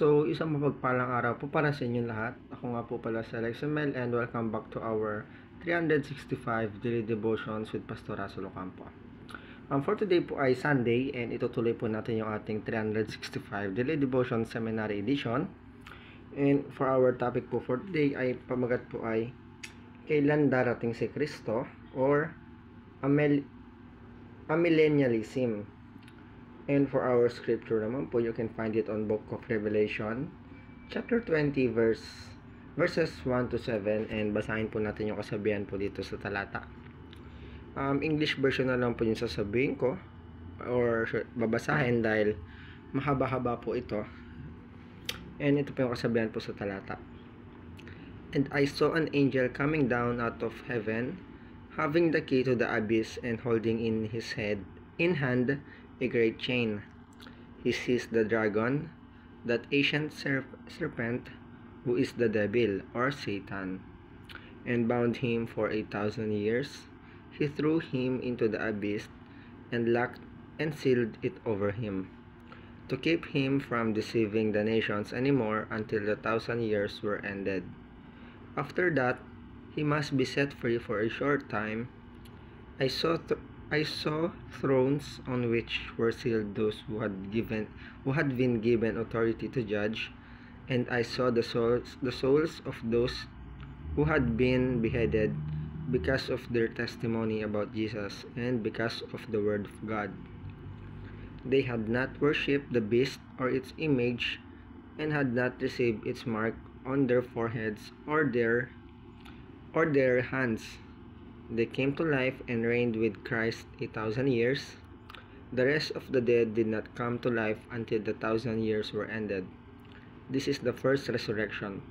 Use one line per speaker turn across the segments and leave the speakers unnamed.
So, isang mapagpalang araw po para sa inyong lahat. Ako nga po pala si Alex Mel and welcome back to our 365 Daily Devotions with Pastor Russell Ocampo. For today po ay Sunday and itutuloy po natin yung ating 365 Daily Devotion Seminary Edition. And for our topic po for today ay pamagat po ay kailan darating si Kristo or amillennialism. And for our scripture naman po, you can find it on Book of Revelation, chapter 20, verses 1 to 7. And basahin po natin yung kasabihan po dito sa talata. English version na lang po yung sasabihin ko, or babasahin dahil mahaba-haba po ito. And ito po yung kasabihan po sa talata. And I saw an angel coming down out of heaven, having the key to the abyss and holding in his hand a great chain. He seized the dragon, that ancient serpent, who is the devil or Satan, and bound him for 1,000 years. He threw him into the abyss and locked and sealed it over him, to keep him from deceiving the nations anymore until the 1,000 years were ended. After that, he must be set free for a short time. I saw thrones on which were sealed those who had been given authority to judge, and I saw the souls of those who had been beheaded because of their testimony about Jesus and because of the word of God. They had not worshipped the beast or its image, and had not received its mark on their foreheads or their hands. They came to life and reigned with Christ 1,000 years. The rest of the dead did not come to life until the 1,000 years were ended. This is the first resurrection.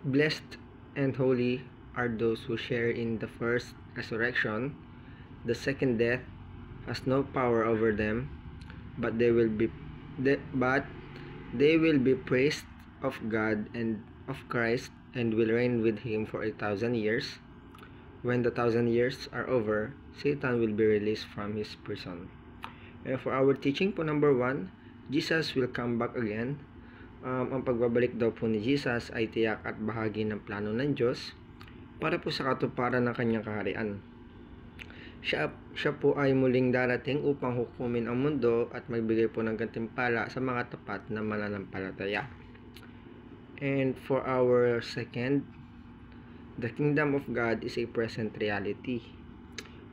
Blessed and holy are those who share in the first resurrection. The second death has no power over them, but they will be praised of God and of Christ, and will reign with him for 1,000 years. When the 1,000 years are over, Satan will be released from his prison. And for our teaching po number 1, Jesus will come back again. Ang pagbabalik daw po ni Jesus ay tiyak at bahagi ng plano ng Diyos para po sa katuparan ng kanyang kaharian. Siya po ay muling darating upang hukumin ang mundo at magbigay po ng gantimpala sa mga tapat na mananampalataya. And for our second, the kingdom of God is a present reality.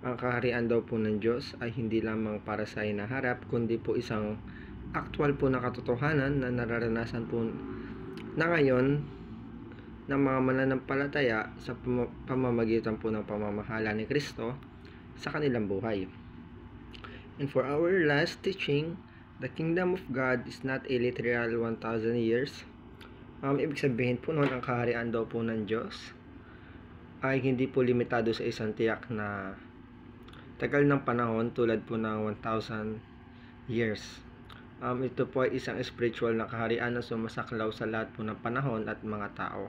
Ang kaharian daw po ng Diyos ay hindi lamang para sa hinaharap, kundi po isang actual po na katotohanan na nararanasan po na ngayon ng mga mananampalataya sa pamamagitan po ng pamamahala ni Kristo sa kanilang buhay. And for our last teaching, the kingdom of God is not a literal 1,000 years. Ibig sabihin po noon, ang kaharian daw po ng Diyos ay hindi po limitado sa isang tiyak na tagal ng panahon tulad po ng 1,000 years. Ito po ay isang spiritual na kaharian na sumasaklaw sa lahat po ng panahon at mga tao.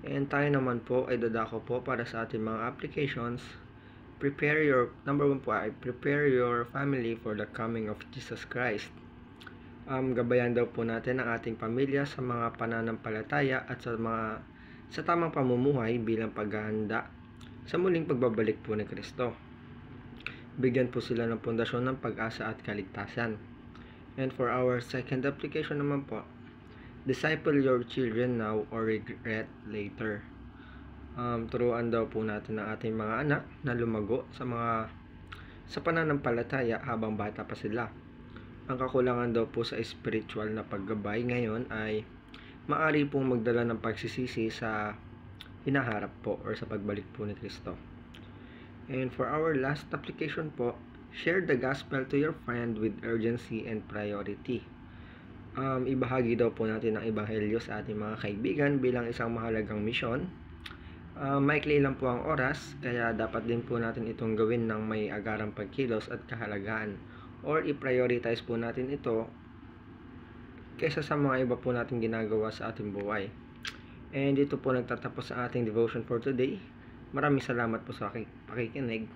And tayo naman po ay dadako po para sa ating mga applications. Number 1 po ay prepare your family for the coming of Jesus Christ. Gabayan daw po natin ang ating pamilya sa mga pananampalataya at sa tamang pamumuhay bilang paghahanda sa muling pagbabalik po ni Kristo. Bigyan po sila ng pundasyon ng pag-asa at kaligtasan. And for our second application naman po, disciple your children now or regret later. Turuan daw po natin ang ating mga anak na lumago sa pananampalataya habang bata pa sila. Ang kakulangan daw po sa spiritual na paggabay ngayon ay maaari pong magdala ng pagsisisi sa hinaharap po or sa pagbalik po ni Kristo. And for our last application po, share the gospel to your friend with urgency and priority. Ibahagi daw po natin ang ebanghelyo sa ating mga kaibigan bilang isang mahalagang misyon. Maikli lang po ang oras, kaya dapat din po natin itong gawin ng may agarang pagkilos at kahalagaan, or i-prioritize po natin ito kaysa sa mga iba po natin ginagawa sa ating buhay. And dito po nagtatapos ang ating devotion for today. Maraming salamat po sa pakikinig.